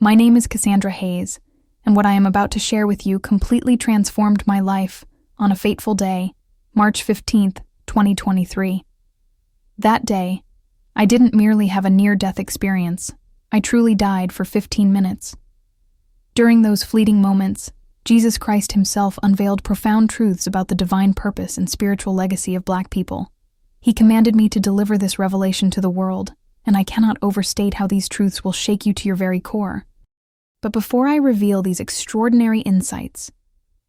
My name is Cassandra Hayes, and what I am about to share with you completely transformed my life on a fateful day, March 15th, 2023. That day, I didn't merely have a near-death experience, I truly died for 15 minutes. During those fleeting moments, Jesus Christ himself unveiled profound truths about the divine purpose and spiritual legacy of Black people. He commanded me to deliver this revelation to the world, and I cannot overstate how these truths will shake you to your very core. But before I reveal these extraordinary insights,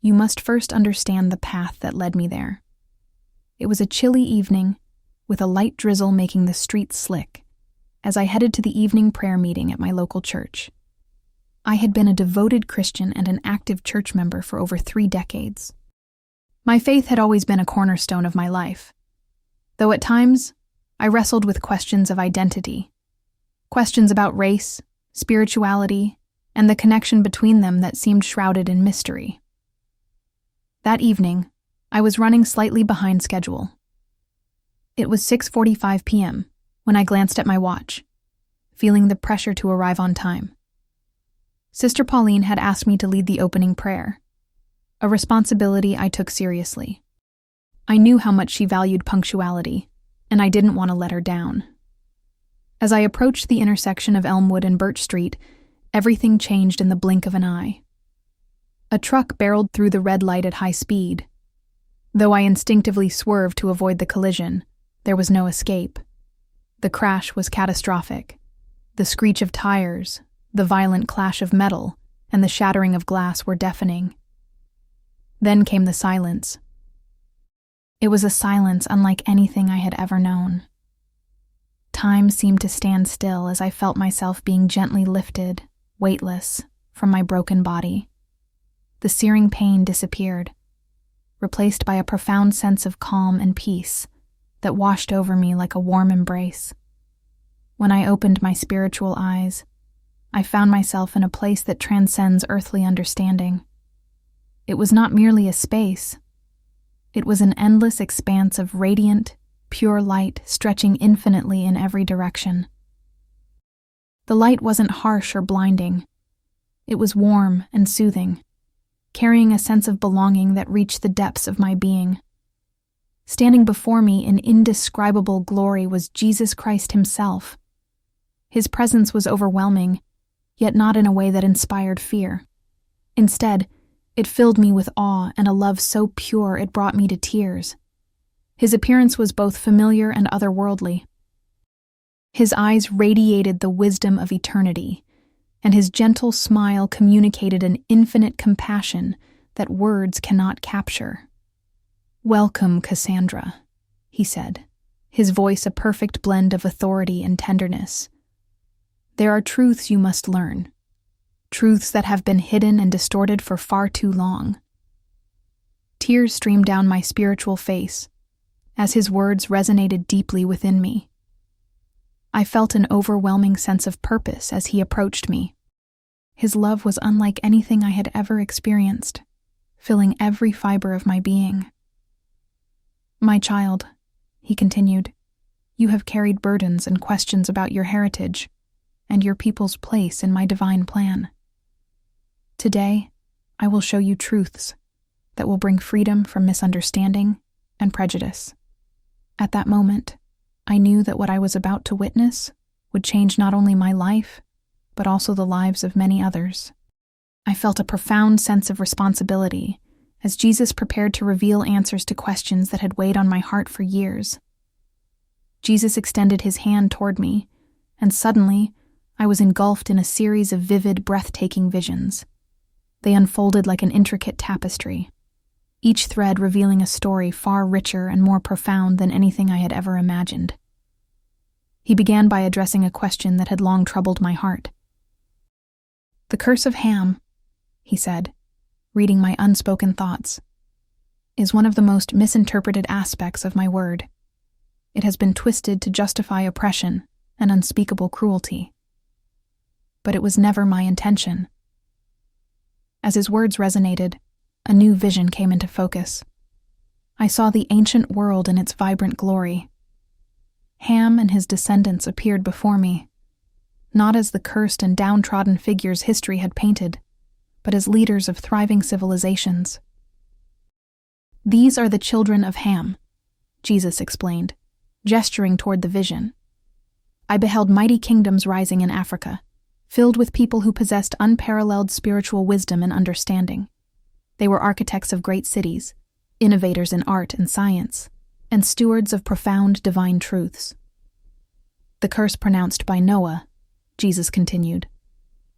you must first understand the path that led me there. It was a chilly evening, with a light drizzle making the streets slick, as I headed to the evening prayer meeting at my local church. I had been a devoted Christian and an active church member for over 3 decades. My faith had always been a cornerstone of my life, though at times I wrestled with questions of identity, questions about race, spirituality, and the connection between them that seemed shrouded in mystery. That evening, I was running slightly behind schedule. It was 6:45 p.m. when I glanced at my watch, feeling the pressure to arrive on time. Sister Pauline had asked me to lead the opening prayer, a responsibility I took seriously. I knew how much she valued punctuality, and I didn't want to let her down. As I approached the intersection of Elmwood and Birch Street, everything changed in the blink of an eye. A truck barreled through the red light at high speed. Though I instinctively swerved to avoid the collision, there was no escape. The crash was catastrophic. The screech of tires, the violent clash of metal, and the shattering of glass were deafening. Then came the silence. It was a silence unlike anything I had ever known. Time seemed to stand still as I felt myself being gently lifted, weightless, from my broken body. The searing pain disappeared, replaced by a profound sense of calm and peace that washed over me like a warm embrace. When I opened my spiritual eyes, I found myself in a place that transcends earthly understanding. It was not merely a space. It was an endless expanse of radiant, pure light stretching infinitely in every direction. The light wasn't harsh or blinding. It was warm and soothing, carrying a sense of belonging that reached the depths of my being. Standing before me in indescribable glory was Jesus Christ himself. His presence was overwhelming, yet not in a way that inspired fear. Instead, it filled me with awe and a love so pure it brought me to tears. His appearance was both familiar and otherworldly. His eyes radiated the wisdom of eternity, and his gentle smile communicated an infinite compassion that words cannot capture. "Welcome, Cassandra," he said, his voice a perfect blend of authority and tenderness. "There are truths you must learn, truths that have been hidden and distorted for far too long." Tears streamed down my spiritual face as his words resonated deeply within me. I felt an overwhelming sense of purpose as he approached me. His love was unlike anything I had ever experienced, filling every fiber of my being. "My child," he continued, "you have carried burdens and questions about your heritage and your people's place in my divine plan. Today, I will show you truths that will bring freedom from misunderstanding and prejudice." At that moment, I knew that what I was about to witness would change not only my life, but also the lives of many others. I felt a profound sense of responsibility as Jesus prepared to reveal answers to questions that had weighed on my heart for years. Jesus extended his hand toward me, and suddenly, I was engulfed in a series of vivid, breathtaking visions. They unfolded like an intricate tapestry, each thread revealing a story far richer and more profound than anything I had ever imagined. He began by addressing a question that had long troubled my heart. "The curse of Ham," he said, reading my unspoken thoughts, "is one of the most misinterpreted aspects of my word. It has been twisted to justify oppression and unspeakable cruelty. But it was never my intention." As his words resonated, a new vision came into focus. I saw the ancient world in its vibrant glory. Ham and his descendants appeared before me. not as the cursed and downtrodden figures history had painted, but as leaders of thriving civilizations. "These are the children of Ham," Jesus explained, gesturing toward the vision. "I beheld mighty kingdoms rising in Africa, filled with people who possessed unparalleled spiritual wisdom and understanding. They were architects of great cities, innovators in art and science, and stewards of profound divine truths. The curse pronounced by Noah," Jesus continued,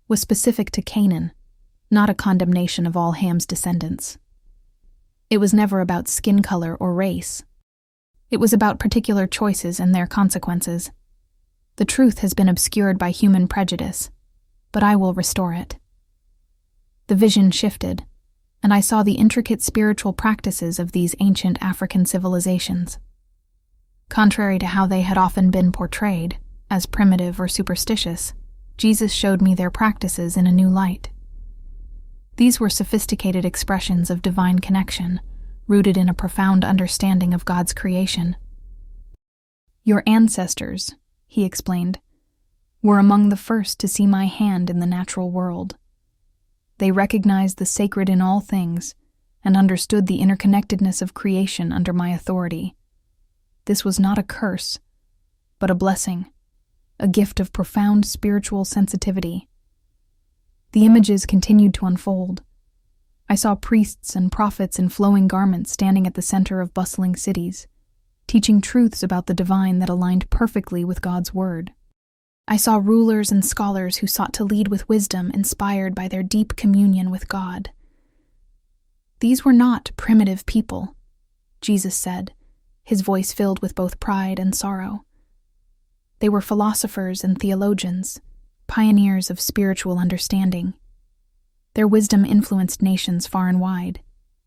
"was specific to Canaan, not a condemnation of all Ham's descendants. It was never about skin color or race. It was about particular choices and their consequences. The truth has been obscured by human prejudice, but I will restore it." The vision shifted, and I saw the intricate spiritual practices of these ancient African civilizations. Contrary to how they had often been portrayed, as primitive or superstitious, Jesus showed me their practices in a new light. These were sophisticated expressions of divine connection, rooted in a profound understanding of God's creation. "Your ancestors," he explained, "were among the first to see my hand in the natural world. They recognized the sacred in all things and understood the interconnectedness of creation under my authority. This was not a curse, but a blessing, a gift of profound spiritual sensitivity." The images continued to unfold. I saw priests and prophets in flowing garments standing at the center of bustling cities, teaching truths about the divine that aligned perfectly with God's word. I saw rulers and scholars who sought to lead with wisdom inspired by their deep communion with God. "These were not primitive people," Jesus said, his voice filled with both pride and sorrow. "They were philosophers and theologians, pioneers of spiritual understanding. Their wisdom influenced nations far and wide,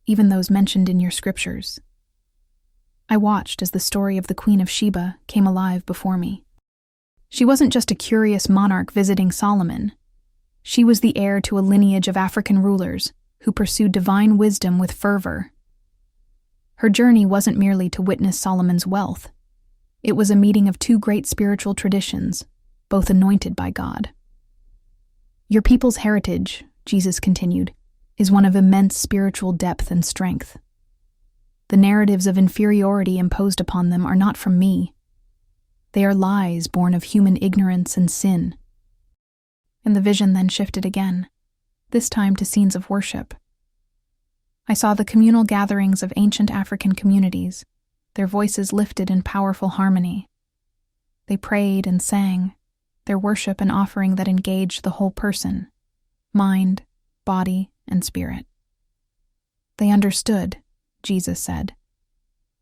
even those mentioned in your scriptures." I watched as the story of the Queen of Sheba came alive before me. She wasn't just a curious monarch visiting Solomon. She was the heir to a lineage of African rulers who pursued divine wisdom with fervor. Her journey wasn't merely to witness Solomon's wealth. It was a meeting of two great spiritual traditions, both anointed by God. "Your people's heritage," Jesus continued, "is one of immense spiritual depth and strength. The narratives of inferiority imposed upon them are not from me. They are lies born of human ignorance and sin." And the vision then shifted again, this time to scenes of worship. I saw the communal gatherings of ancient African communities, their voices lifted in powerful harmony. They prayed and sang, their worship an offering that engaged the whole person, mind, body, and spirit. They understood, Jesus said,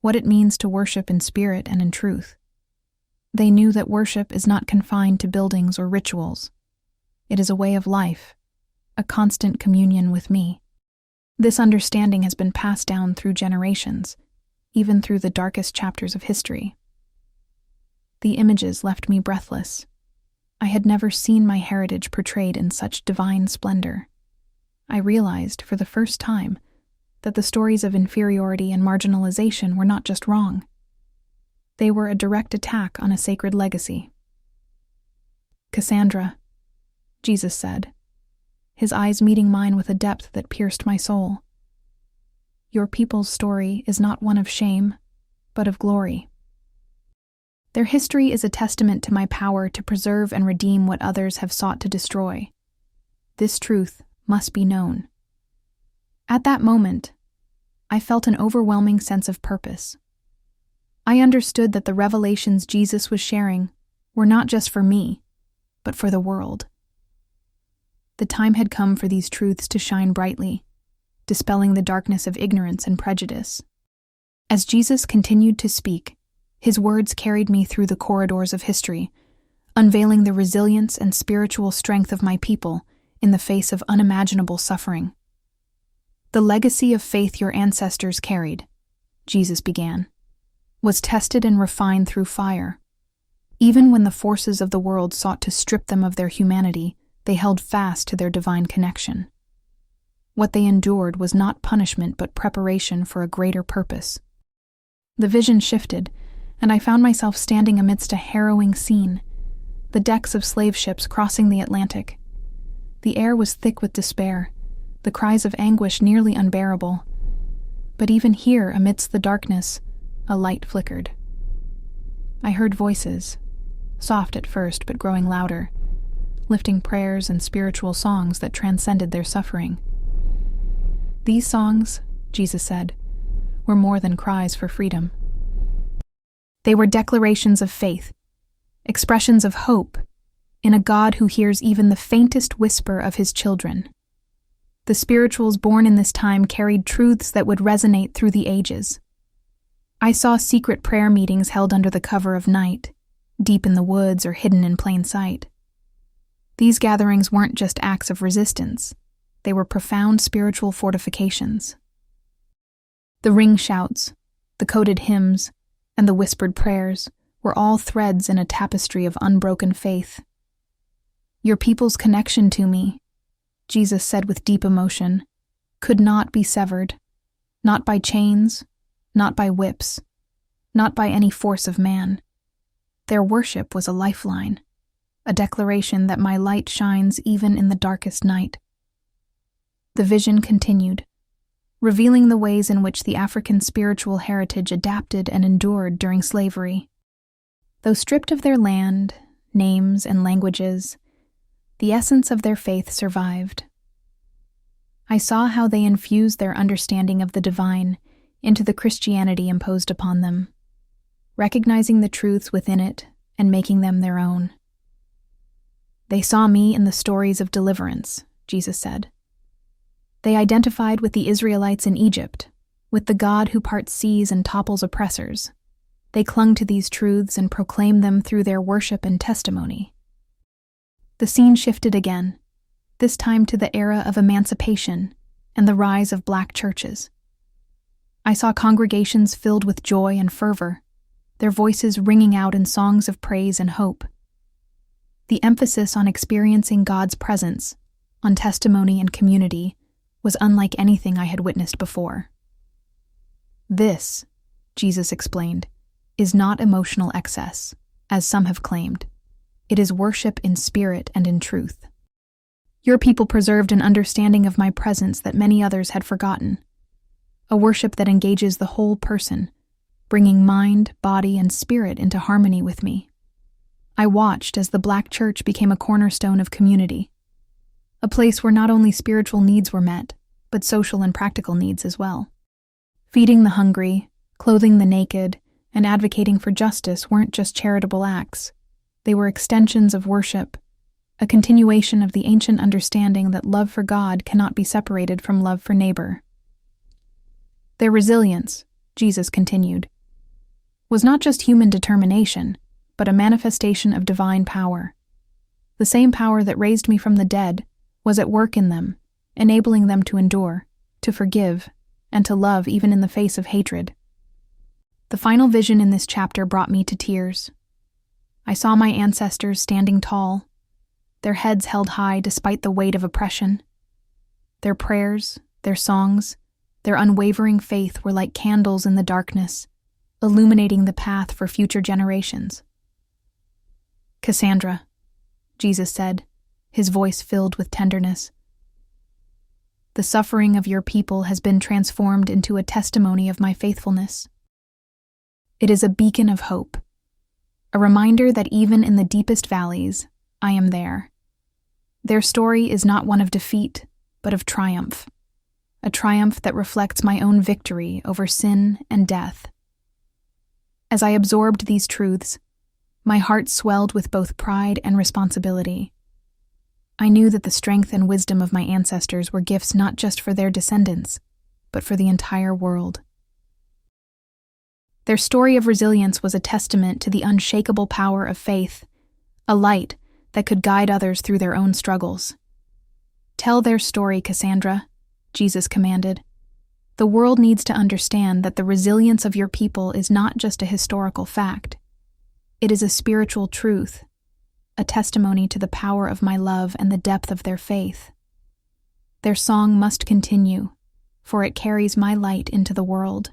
what it means to worship in spirit and in truth. They knew that worship is not confined to buildings or rituals. It is a way of life, a constant communion with me. This understanding has been passed down through generations, even through the darkest chapters of history. The images left me breathless. I had never seen my heritage portrayed in such divine splendor. I realized, for the first time, that the stories of inferiority and marginalization were not just wrong. They were a direct attack on a sacred legacy. "Cassandra," Jesus said, his eyes meeting mine with a depth that pierced my soul. "Your people's story is not one of shame, but of glory. Their history is a testament to my power to preserve and redeem what others have sought to destroy. This truth must be known." At that moment, I felt an overwhelming sense of purpose. I understood that the revelations Jesus was sharing were not just for me, but for the world. The time had come for these truths to shine brightly, dispelling the darkness of ignorance and prejudice. As Jesus continued to speak, his words carried me through the corridors of history, unveiling the resilience and spiritual strength of my people in the face of unimaginable suffering. "The legacy of faith your ancestors carried," Jesus began, "was tested and refined through fire. Even when the forces of the world sought to strip them of their humanity, they held fast to their divine connection. What they endured was not punishment but preparation for a greater purpose." The vision shifted, and I found myself standing amidst a harrowing scene. the decks of slave ships crossing the Atlantic. The air was thick with despair, the cries of anguish nearly unbearable. But even here, amidst the darkness, a light flickered. I heard voices, soft at first but growing louder, lifting prayers and spiritual songs that transcended their suffering. These songs, Jesus said, were more than cries for freedom. They were declarations of faith, expressions of hope in a God who hears even the faintest whisper of his children. The spirituals born in this time carried truths that would resonate through the ages. I saw secret prayer meetings held under the cover of night, deep in the woods or hidden in plain sight. These gatherings weren't just acts of resistance, they were profound spiritual fortifications. The ring shouts, the coded hymns, and the whispered prayers were all threads in a tapestry of unbroken faith. Your people's connection to me, Jesus said with deep emotion, could not be severed, not by chains, not by whips, not by any force of man. Their worship was a lifeline, a declaration that my light shines even in the darkest night. The vision continued, revealing the ways in which the African spiritual heritage adapted and endured during slavery. Though stripped of their land, names, and languages, the essence of their faith survived. I saw how they infused their understanding of the divine into the Christianity imposed upon them, recognizing the truths within it and making them their own. They saw me in the stories of deliverance, Jesus said. They identified with the Israelites in Egypt, with the God who parts seas and topples oppressors. They clung to these truths and proclaimed them through their worship and testimony. The scene shifted again, this time to the era of emancipation and the rise of black churches. I saw congregations filled with joy and fervor, their voices ringing out in songs of praise and hope. The emphasis on experiencing God's presence, on testimony and community, was unlike anything I had witnessed before. This, Jesus explained, is not emotional excess, as some have claimed. It is worship in spirit and in truth. Your people preserved an understanding of my presence that many others had forgotten, a worship that engages the whole person, bringing mind, body, and spirit into harmony with me. I watched as the Black church became a cornerstone of community, a place where not only spiritual needs were met, but social and practical needs as well. Feeding the hungry, clothing the naked, and advocating for justice weren't just charitable acts. They were extensions of worship, a continuation of the ancient understanding that love for God cannot be separated from love for neighbor. Their resilience, Jesus continued, was not just human determination, but a manifestation of divine power. The same power that raised me from the dead was at work in them, enabling them to endure, to forgive, and to love even in the face of hatred. The final vision in this chapter brought me to tears. I saw my ancestors standing tall, their heads held high despite the weight of oppression. Their prayers, their songs, their unwavering faith were like candles in the darkness, illuminating the path for future generations. Cassandra, Jesus said, his voice filled with tenderness. The suffering of your people has been transformed into a testimony of my faithfulness. It is a beacon of hope, a reminder that even in the deepest valleys, I am there. Their story is not one of defeat, but of triumph, a triumph that reflects my own victory over sin and death. As I absorbed these truths, my heart swelled with both pride and responsibility. I knew that the strength and wisdom of my ancestors were gifts not just for their descendants, but for the entire world. Their story of resilience was a testament to the unshakable power of faith, a light that could guide others through their own struggles. Tell their story, Cassandra, Jesus commanded. The world needs to understand that the resilience of your people is not just a historical fact. It is a spiritual truth, a testimony to the power of my love and the depth of their faith. Their song must continue, for it carries my light into the world.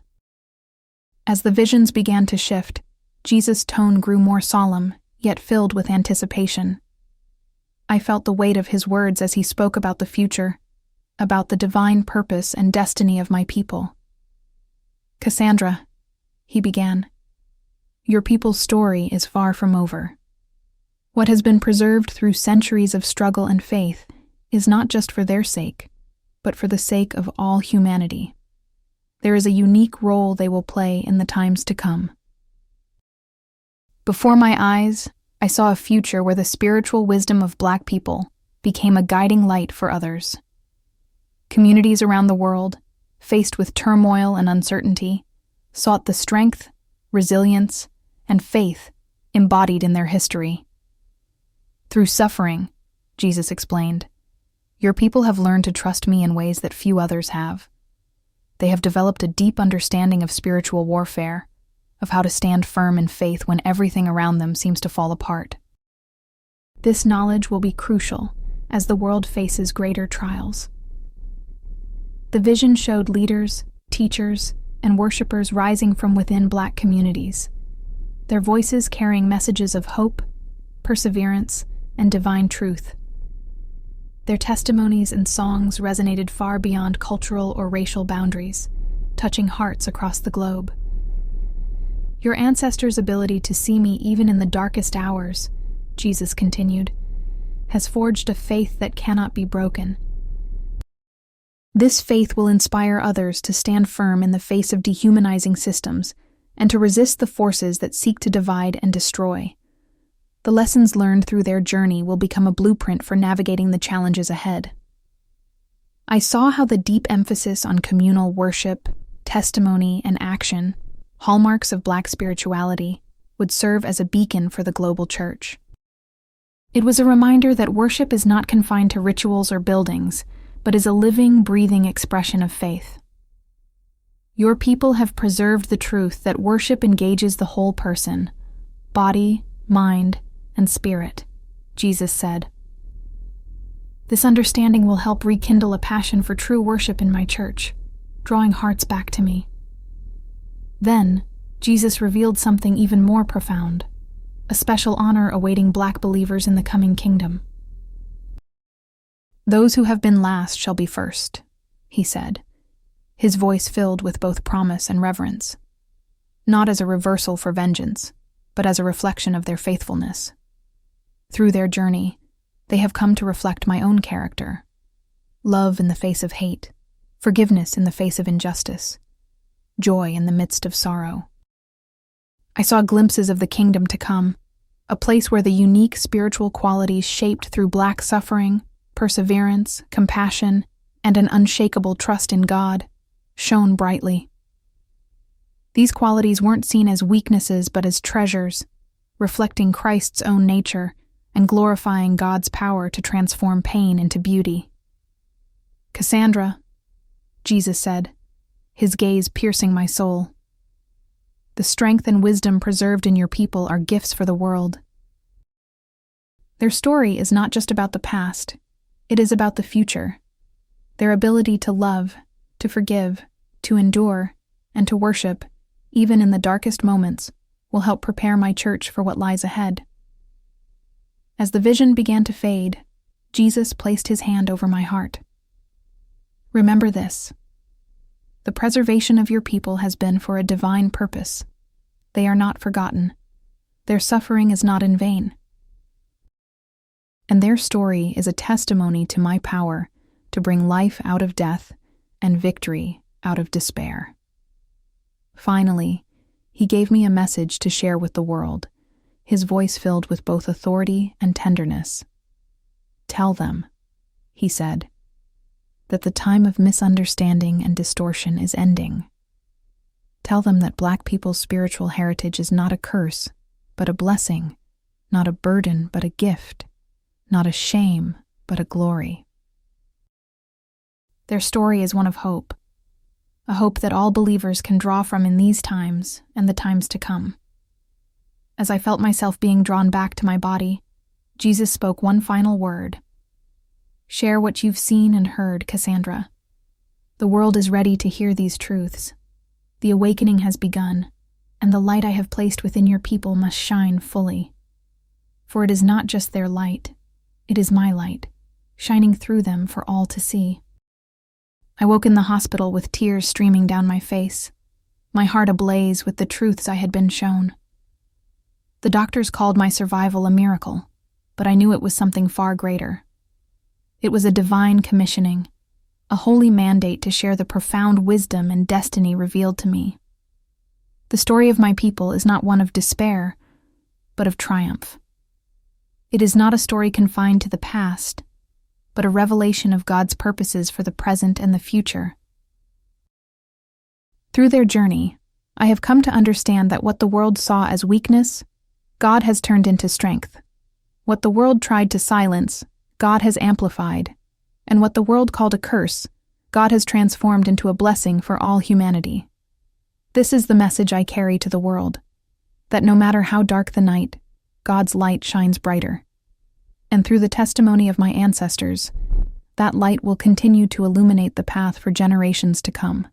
As the visions began to shift, Jesus' tone grew more solemn, yet filled with anticipation. I felt the weight of his words as he spoke about the future, about the divine purpose and destiny of my people. "Cassandra," he began, "your people's story is far from over. What has been preserved through centuries of struggle and faith is not just for their sake, but for the sake of all humanity. There is a unique role they will play in the times to come." Before my eyes, I saw a future where the spiritual wisdom of Black people became a guiding light for others. Communities around the world, faced with turmoil and uncertainty, sought the strength, resilience, and faith embodied in their history. "Through suffering," Jesus explained, "your people have learned to trust me in ways that few others have. They have developed a deep understanding of spiritual warfare, of how to stand firm in faith when everything around them seems to fall apart. This knowledge will be crucial as the world faces greater trials." The vision showed leaders, teachers, and worshipers rising from within Black communities, their voices carrying messages of hope, perseverance, and divine truth. Their testimonies and songs resonated far beyond cultural or racial boundaries, touching hearts across the globe. "Your ancestors' ability to see me even in the darkest hours," Jesus continued, "has forged a faith that cannot be broken. This faith will inspire others to stand firm in the face of dehumanizing systems and to resist the forces that seek to divide and destroy. The lessons learned through their journey will become a blueprint for navigating the challenges ahead." I saw how the deep emphasis on communal worship, testimony, and action, hallmarks of Black spirituality, would serve as a beacon for the global church. It was a reminder that worship is not confined to rituals or buildings, but is a living, breathing expression of faith. "Your people have preserved the truth that worship engages the whole person, body, mind, and spirit," Jesus said. "This understanding will help rekindle a passion for true worship in my church, drawing hearts back to me." Then, Jesus revealed something even more profound, a special honor awaiting Black believers in the coming kingdom. "Those who have been last shall be first," he said, his voice filled with both promise and reverence, not as a reversal for vengeance, but as a reflection of their faithfulness. Through their journey, they have come to reflect my own character: love in the face of hate, forgiveness in the face of injustice, joy in the midst of sorrow. I saw glimpses of the kingdom to come, a place where the unique spiritual qualities shaped through Black suffering, perseverance, compassion, and an unshakable trust in God shone brightly. These qualities weren't seen as weaknesses but as treasures, reflecting Christ's own nature and glorifying God's power to transform pain into beauty. "Cassandra," Jesus said, his gaze piercing my soul, "the strength and wisdom preserved in your people are gifts for the world." Their story is not just about the past, it is about the future. Their ability to love, to forgive, to endure, and to worship, even in the darkest moments, will help prepare my church for what lies ahead. As the vision began to fade, Jesus placed his hand over my heart. "Remember this. The preservation of your people has been for a divine purpose. They are not forgotten. Their suffering is not in vain. And their story is a testimony to my power to bring life out of death and victory out of despair." Finally, he gave me a message to share with the world, his voice filled with both authority and tenderness. "Tell them," he said, "that the time of misunderstanding and distortion is ending. Tell them that Black people's spiritual heritage is not a curse, but a blessing, not a burden, but a gift, not a shame, but a glory." Their story is one of hope, a hope that all believers can draw from in these times and the times to come. As I felt myself being drawn back to my body, Jesus spoke one final word. "Share what you've seen and heard, Cassandra. The world is ready to hear these truths. The awakening has begun, and the light I have placed within your people must shine fully." For it is not just their light, it is my light, shining through them for all to see. I woke in the hospital with tears streaming down my face, my heart ablaze with the truths I had been shown. The doctors called my survival a miracle, but I knew it was something far greater. It was a divine commissioning, a holy mandate to share the profound wisdom and destiny revealed to me. The story of my people is not one of despair, but of triumph. It is not a story confined to the past, but a revelation of God's purposes for the present and the future. Through their journey, I have come to understand that what the world saw as weakness, God has turned into strength. What the world tried to silence, God has amplified. And what the world called a curse, God has transformed into a blessing for all humanity. This is the message I carry to the world, that no matter how dark the night, God's light shines brighter. And through the testimony of my ancestors, that light will continue to illuminate the path for generations to come.